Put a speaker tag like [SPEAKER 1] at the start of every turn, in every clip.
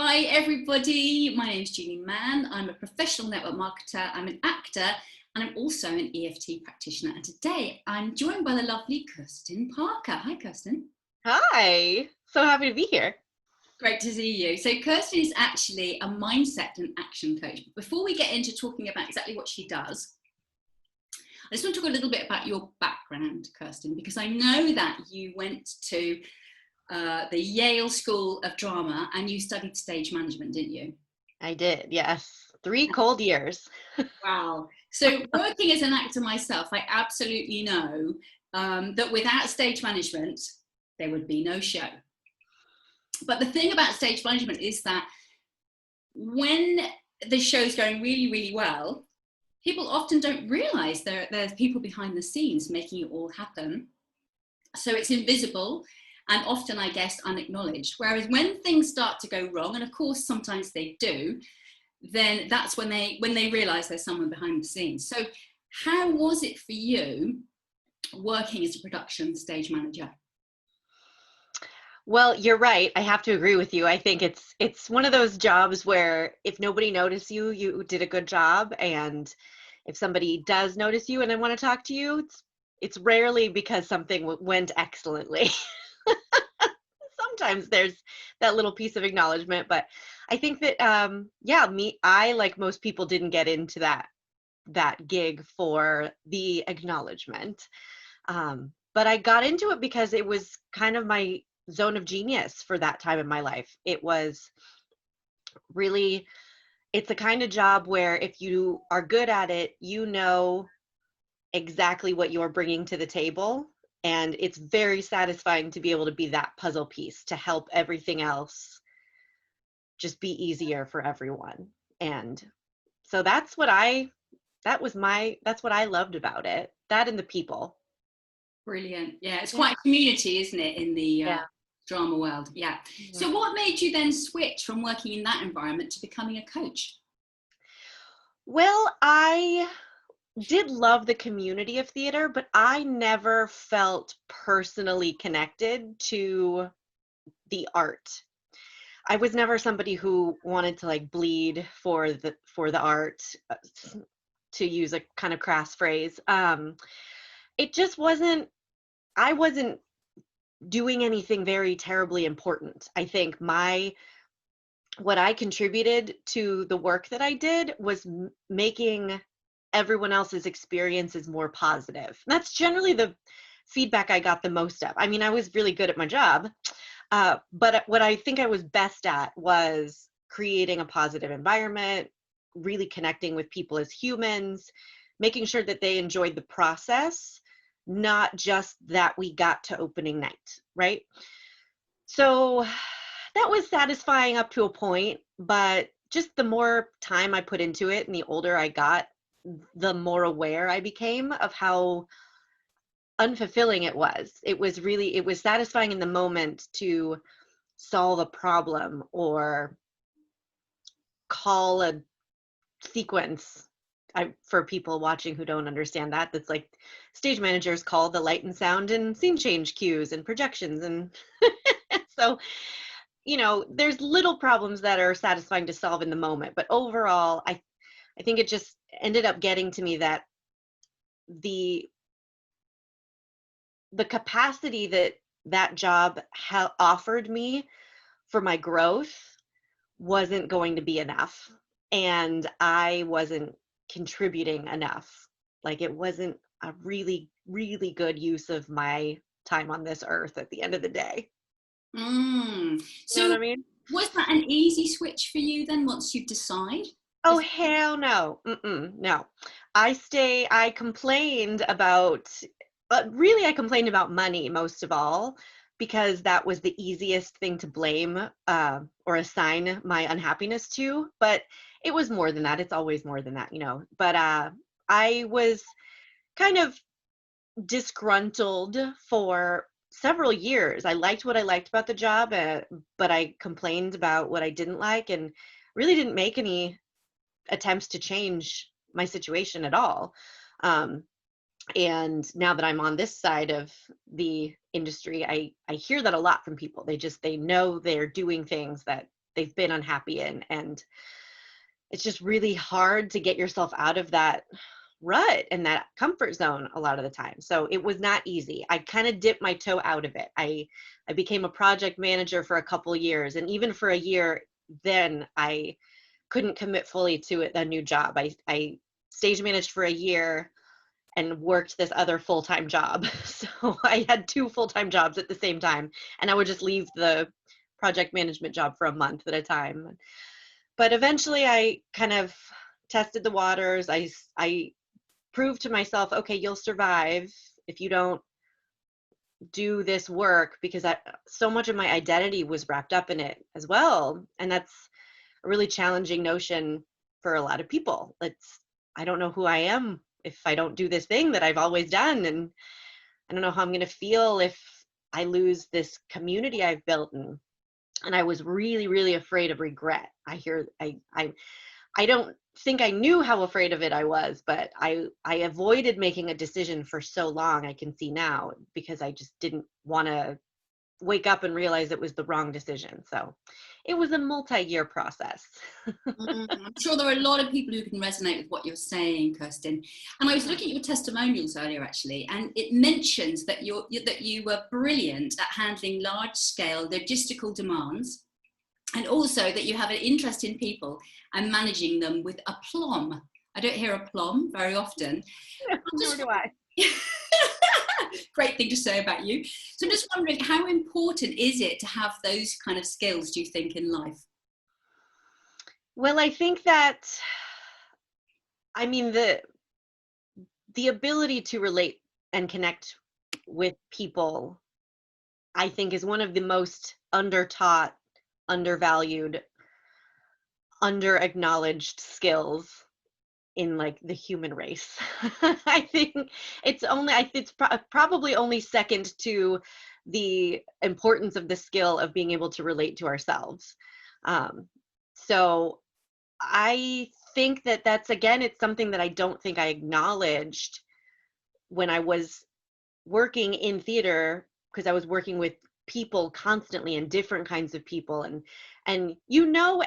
[SPEAKER 1] Hi everybody, my name is Mann. I'm a professional network marketer, I'm an actor, and I'm also an EFT practitioner. And today I'm joined by the lovely Kirsten Parker. Hi Kirsten.
[SPEAKER 2] Hi, so happy to be here.
[SPEAKER 1] Great to see you. So Kirsten is actually a mindset and action coach. Before we get into talking about exactly what she does, I just want to talk a little bit about your background, Kirsten, because I know that you went to the Yale School of Drama and you studied stage management, didn't you?
[SPEAKER 2] I did, yes. 3 cold years.
[SPEAKER 1] Wow. So working as an actor myself, I absolutely know that without stage management, there would be no show. But the thing about stage management is that when the show's going really, really well, people often don't realize there's people behind the scenes making it all happen. So it's invisible and often, I guess, unacknowledged. Whereas when things start to go wrong, and of course sometimes they do, then that's when they realize there's someone behind the scenes. So how was it for you working as a production stage manager?
[SPEAKER 2] Well, you're right. I have to agree with you. I think it's one of those jobs where if nobody noticed you, you did a good job, and if somebody does notice you and they want to talk to you, it's rarely because something went excellently. Sometimes there's that little piece of acknowledgement, but I think that I, like most people, didn't get into that gig for the acknowledgement. But I got into it because it was kind of my zone of genius for that time in my life. It was really, it's the kind of job where if you are good at it, you know exactly what you're bringing to the table. And it's very satisfying to be able to be that puzzle piece to help everything else just be easier for everyone. And so that's what I loved about it. That and the people.
[SPEAKER 1] Brilliant. Yeah, it's quite a community, isn't it, in the
[SPEAKER 2] Yeah.
[SPEAKER 1] drama world? Yeah. So what made you then switch from working in that environment to becoming a coach?
[SPEAKER 2] Well, I did love the community of theater, but I never felt personally connected to the art. I was never somebody who wanted to like bleed for the art, to use a kind of crass phrase. It just wasn't. I wasn't doing anything very terribly important. I think what I contributed to the work that I did was making everyone else's experiences more positive. And that's generally the feedback I got the most of. I mean, I was really good at my job, but what I think I was best at was creating a positive environment, really connecting with people as humans, making sure that they enjoyed the process, not just that we got to opening night, right? So that was satisfying up to a point, but just the more time I put into it and the older I got, the more aware I became of how unfulfilling it was. It was satisfying in the moment to solve a problem or call a sequence. For people watching who don't understand that, that's like stage managers call the light and sound and scene change cues and projections. And so, there's little problems that are satisfying to solve in the moment. But overall, I think it just ended up getting to me that the capacity that job offered me for my growth wasn't going to be enough, and I wasn't contributing enough. Like, it wasn't a really, really good use of my time on this earth at the end of the day.
[SPEAKER 1] So
[SPEAKER 2] You know what I mean?
[SPEAKER 1] was that an easy switch for you then once you decide?
[SPEAKER 2] Oh, hell no. No. I complained about, really, I complained about money most of all, because that was the easiest thing to blame or assign my unhappiness to. But it was more than that. It's always more than that, But I was kind of disgruntled for several years. I liked what I liked about the job, but I complained about what I didn't like and really didn't make any attempts to change my situation at all. And now that I'm on this side of the industry, I hear that a lot from people. They know they're doing things that they've been unhappy in. And it's just really hard to get yourself out of that rut and that comfort zone a lot of the time. So it was not easy. I kind of dipped my toe out of it. I became a project manager for a couple years, and even for a year then I couldn't commit fully to a new job. I stage managed for a year and worked this other full-time job. So I had two full-time jobs at the same time, and I would just leave the project management job for a month at a time. But eventually I kind of tested the waters. I proved to myself, okay, you'll survive if you don't do this work, because so much of my identity was wrapped up in it as well. And that's a really challenging notion for a lot of people. I don't know who I am if I don't do this thing that I've always done. And I don't know how I'm going to feel if I lose this community I've built. And I was really, really afraid of regret. I don't think I knew how afraid of it I was, but I avoided making a decision for so long, I can see now, because I just didn't want to wake up and realize it was the wrong decision. So it was a multi-year process.
[SPEAKER 1] I'm sure there are a lot of people who can resonate with what you're saying, Kirsten. And I was looking at your testimonials earlier, actually, and it mentions that you were brilliant at handling large-scale logistical demands, and also that you have an interest in people and managing them with aplomb. I don't hear aplomb very often.
[SPEAKER 2] Nor do I.
[SPEAKER 1] Great thing to say about you. So I'm just wondering, how important is it to have those kind of skills, do you think, in life?
[SPEAKER 2] Well, I think that, I mean, the ability to relate and connect with people, I think, is one of the most undertaught, undervalued, under-acknowledged skills in like the human race. I think it's probably only second to the importance of the skill of being able to relate to ourselves. So I think that it's something that I don't think I acknowledged when I was working in theater, because I was working with people constantly, and different kinds of people. And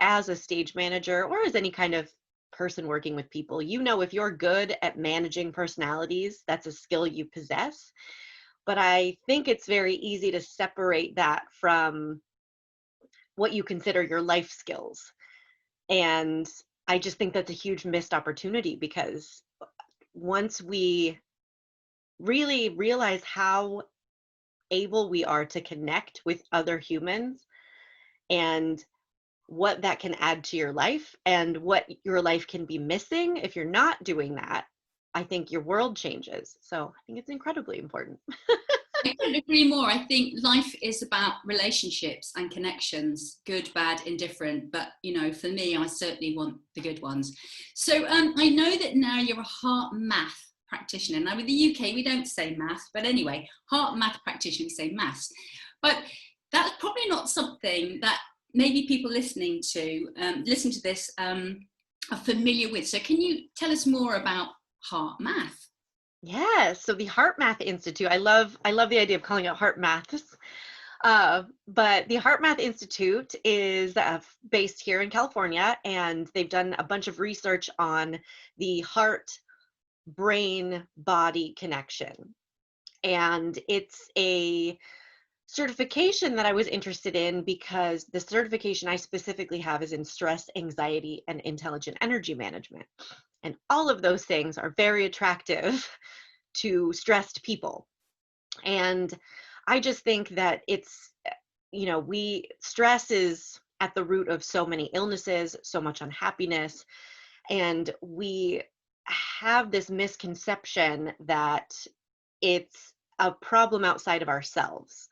[SPEAKER 2] as a stage manager, or as any kind of person working with people, if you're good at managing personalities, that's a skill you possess. But I think it's very easy to separate that from what you consider your life skills. And I just think that's a huge missed opportunity, because once we really realize how able we are to connect with other humans, and what that can add to your life, and what your life can be missing if you're not doing that, I think your world changes. So I think it's incredibly important.
[SPEAKER 1] I couldn't agree more. I think life is about relationships and connections, good, bad, indifferent. But, for me, I certainly want the good ones. So I know that now you're a heart math practitioner. Now, with the UK, we don't say math, but anyway, heart math practitioner, we say maths. But that's probably not something that maybe people listening to this are familiar with. So can you tell us more about heart math?
[SPEAKER 2] Yeah, so the Heart Math Institute, I love the idea of calling it Heart Maths. But the Heart Math Institute is based here in California, and they've done a bunch of research on the heart brain body connection. And it's a certification that I was interested in, because the certification I specifically have is in stress, anxiety, and intelligent energy management. And all of those things are very attractive to stressed people. And I just think that it's, stress is at the root of so many illnesses, so much unhappiness. And we have this misconception that it's a problem outside of ourselves.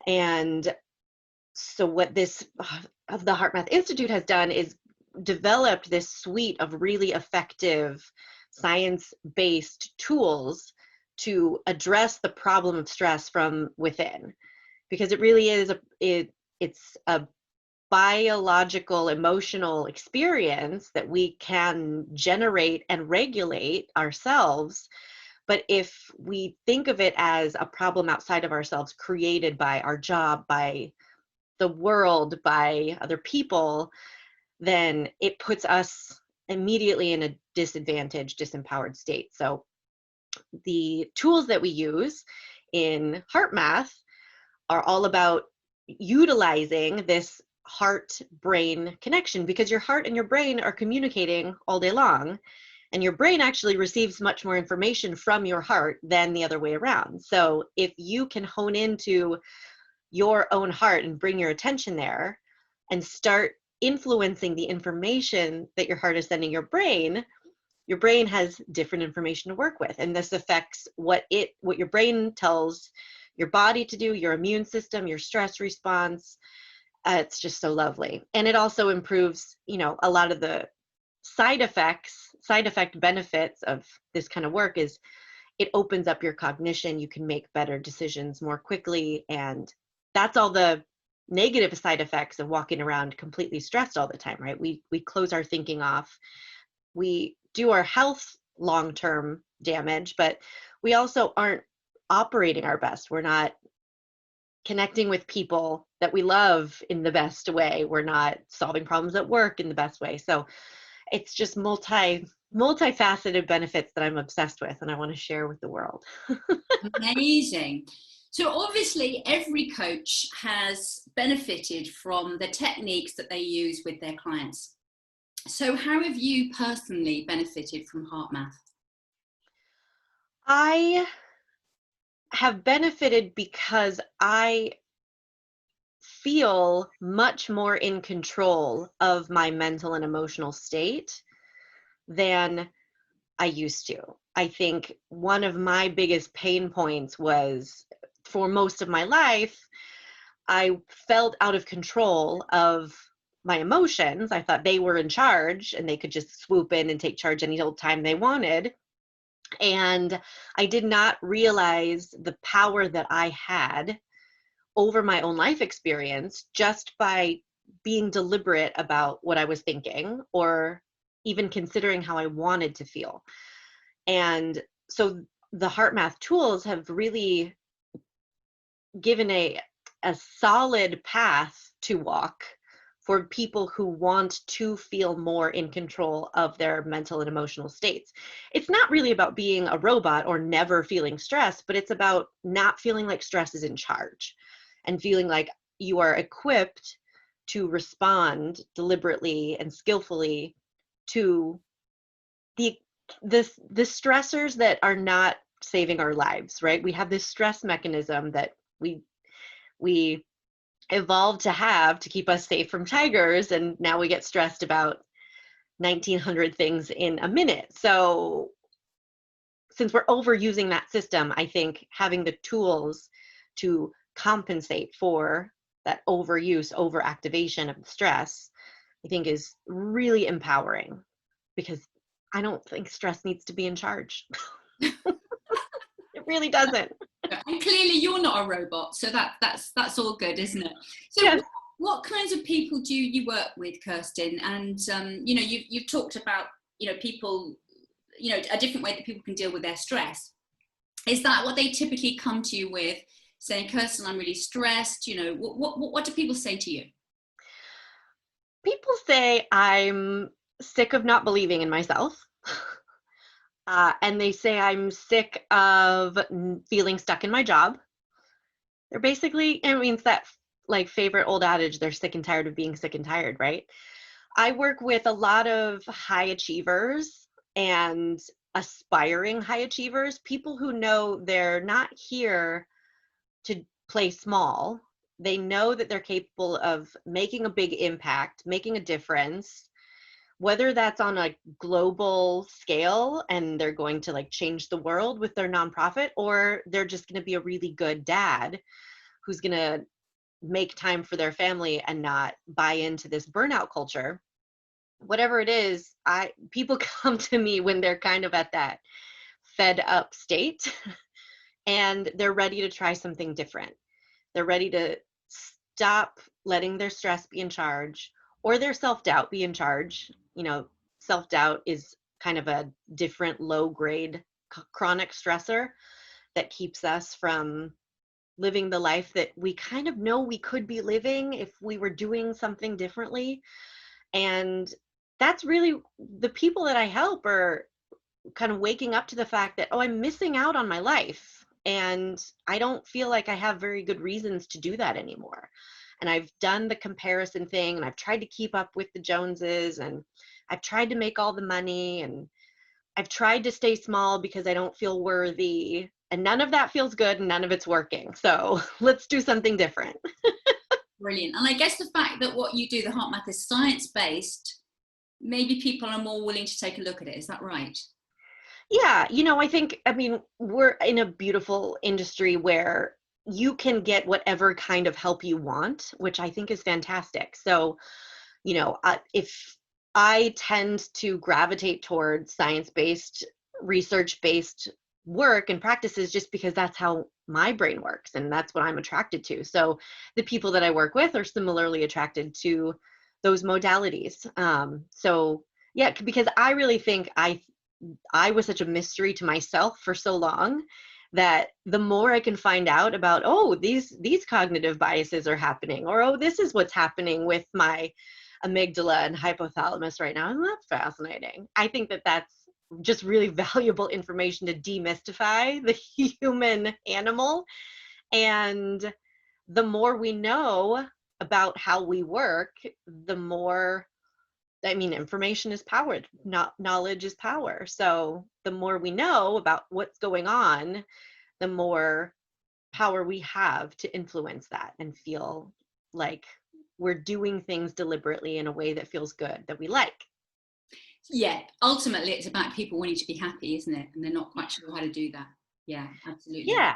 [SPEAKER 2] And so what the Heart Math Institute has done is developed this suite of really effective science-based tools to address the problem of stress from within, because it really is it's a biological, emotional experience that we can generate and regulate ourselves. But if we think of it as a problem outside of ourselves, created by our job, by the world, by other people, then it puts us immediately in a disadvantaged, disempowered state. So the tools that we use in heart math are all about utilizing this heart brain connection, because your heart and your brain are communicating all day long, and your brain actually receives much more information from your heart than the other way around. So if you can hone into your own heart and bring your attention there and start influencing the information that your heart is sending your brain has different information to work with, and this affects what your brain tells your body to do, your immune system, your stress response. It's just so lovely. And it also improves, a lot of the side effect benefits of this kind of work is it opens up your cognition. You can make better decisions more quickly, and that's all the negative side effects of walking around completely stressed all the time, right? We close our thinking off. We do our health long-term damage, but we also aren't operating our best. We're not connecting with people that we love in the best way. We're not solving problems at work in the best way. So it's just multifaceted benefits that I'm obsessed with and I want to share with the world.
[SPEAKER 1] Amazing. So obviously every coach has benefited from the techniques that they use with their clients. So how have you personally benefited from heart math?
[SPEAKER 2] I have benefited because I feel much more in control of my mental and emotional state than I used to. I think one of my biggest pain points was, for most of my life, I felt out of control of my emotions. I thought they were in charge and they could just swoop in and take charge any old time they wanted. And I did not realize the power that I had over my own life experience just by being deliberate about what I was thinking or even considering how I wanted to feel. And so the heart math tools have really given a solid path to walk for people who want to feel more in control of their mental and emotional states. It's not really about being a robot or never feeling stress, but it's about not feeling like stress is in charge and feeling like you are equipped to respond deliberately and skillfully to the stressors that are not saving our lives, right? We have this stress mechanism that we evolved to have to keep us safe from tigers, and now we get stressed about 1900 things in a minute. So since we're overusing that system, I think having the tools to compensate for that overuse, overactivation of the stress, I think is really empowering, because I don't think stress needs to be in charge. It really doesn't.
[SPEAKER 1] And clearly you're not a robot, so that's all good, isn't it? So
[SPEAKER 2] Yes.
[SPEAKER 1] what kinds of people do you work with, Kirsten? And you've talked about people, a different way that people can deal with their stress. Is that what they typically come to you with, saying, Kirsten, I'm really stressed? What do people say to you?
[SPEAKER 2] People say I'm sick of not believing in myself. And they say I'm sick of feeling stuck in my job. They're basically, it's that like favorite old adage, they're sick and tired of being sick and tired, right? I work with a lot of high achievers and aspiring high achievers, people who know they're not here to play small. They know that they're capable of making a big impact, making a difference, whether that's on a global scale and they're going to like change the world with their nonprofit, or they're just going to be a really good dad who's going to make time for their family and not buy into this burnout culture. Whatever it is, people come to me when they're kind of at that fed up state and they're ready to try something different. They're ready to stop letting their stress be in charge or their self-doubt be in charge. Self-doubt is kind of a different low grade chronic stressor that keeps us from living the life that we kind of know we could be living if we were doing something differently. And that's really the people that I help are kind of waking up to the fact that, oh, I'm missing out on my life. And I don't feel like I have very good reasons to do that anymore. And I've done the comparison thing and I've tried to keep up with the Joneses and I've tried to make all the money and I've tried to stay small because I don't feel worthy. And none of that feels good and none of it's working. So let's do something different.
[SPEAKER 1] Brilliant. And I guess the fact that what you do, the heart math, is science-based, maybe people are more willing to take a look at it. Is that right?
[SPEAKER 2] Yeah, I think, I mean, we're in a beautiful industry where you can get whatever kind of help you want, which I think is fantastic. So, if I tend to gravitate towards science-based, research-based work and practices just because that's how my brain works and that's what I'm attracted to. So the people that I work with are similarly attracted to those modalities. So yeah, because I really think I was such a mystery to myself for so long that the more I can find out about, oh, these cognitive biases are happening, or oh, this is what's happening with my amygdala and hypothalamus right now, and that's fascinating. I think that that's just really valuable information to demystify the human animal. And the more we know about how we work, the more, I mean, information is power, not knowledge is power. So the more we know about what's going on, the more power we have to influence that and feel like we're doing things deliberately in a way that feels good, that we like.
[SPEAKER 1] Yeah, ultimately it's about people wanting to be happy, isn't it? And they're not quite sure how to do that. Yeah, absolutely.
[SPEAKER 2] Yeah.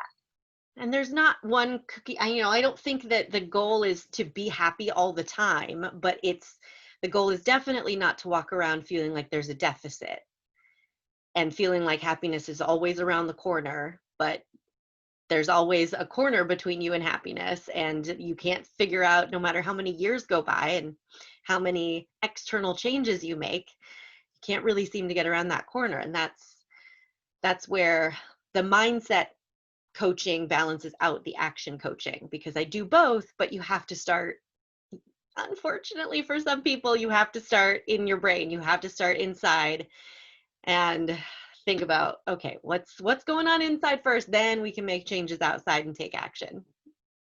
[SPEAKER 2] And there's not one cookie. I don't think that the goal is to be happy all the time, but the goal is definitely not to walk around feeling like there's a deficit and feeling like happiness is always around the corner, but there's always a corner between you and happiness, and you can't figure out, no matter how many years go by and how many external changes you make, you can't really seem to get around that corner. And that's where the mindset coaching balances out the action coaching, because I do both, but you have to start, unfortunately for some people, you have to start in your brain. You have to start inside and think about, okay, what's going on inside first, then we can make changes outside and take action.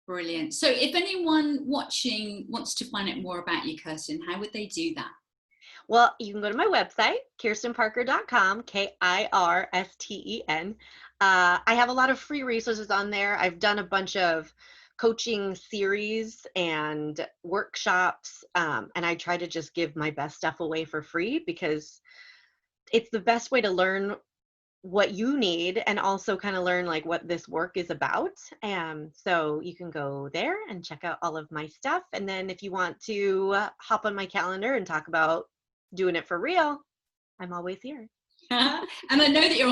[SPEAKER 1] Brilliant. So if anyone watching wants to find out more about you, Kirsten, how would they do that?
[SPEAKER 2] Well, you can go to my website, kirstenparker.com, Kirsten. I have a lot of free resources on there. I've done a bunch of coaching series and workshops, and I try to just give my best stuff away for free because it's the best way to learn what you need and also kind of learn like what this work is about. So you can go there and check out all of my stuff. And then if you want to hop on my calendar and talk about doing it for real, I'm always here.
[SPEAKER 1] And I know that you're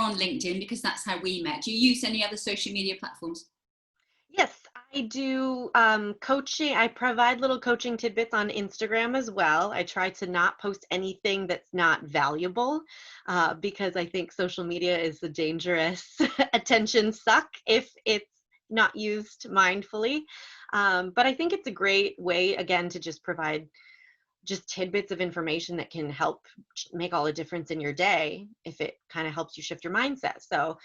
[SPEAKER 1] on LinkedIn because that's how we met. Do you use any other social media platforms?
[SPEAKER 2] Yes, I do coaching. I provide little coaching tidbits on Instagram as well. I try to not post anything that's not valuable because I think social media is a dangerous attention suck if it's not used mindfully. But I think it's a great way, again, to just provide just tidbits of information that can help make all the difference in your day if it kind of helps you shift your mindset. So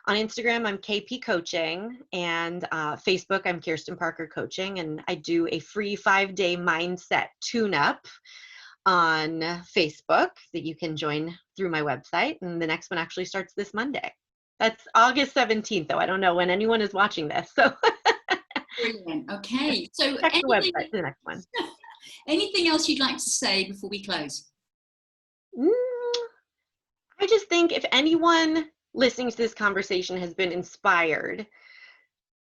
[SPEAKER 2] on Instagram, I'm KP Coaching, and Facebook, I'm Kirsten Parker Coaching, and I do a free 5-day mindset tune-up on Facebook that you can join through my website, and the next one actually starts this Monday. That's August 17th, though. I don't know when anyone is watching this, so
[SPEAKER 1] Brilliant. Okay. So
[SPEAKER 2] check the website for the next one.
[SPEAKER 1] anything else you'd like to say before we close?
[SPEAKER 2] I just think if anyone listening to this conversation has been inspired,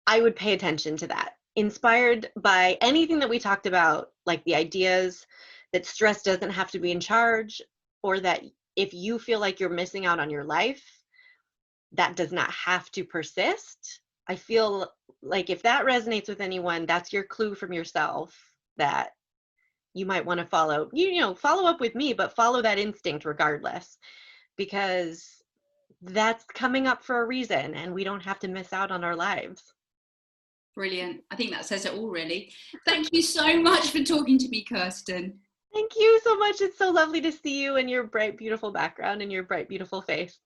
[SPEAKER 2] I would pay attention to that. Inspired by anything that we talked about, like the ideas that stress doesn't have to be in charge, or that if you feel like you're missing out on your life, that does not have to persist. I feel like if that resonates with anyone, that's your clue from yourself that you might want to follow, follow up with me, but follow that instinct regardless, because that's coming up for a reason and we don't have to miss out on our lives.
[SPEAKER 1] Brilliant. I think that says it all, really. Thank you so much for talking to me, Kirsten.
[SPEAKER 2] Thank you so much. It's so lovely to see you and your bright, beautiful background and your bright, beautiful face.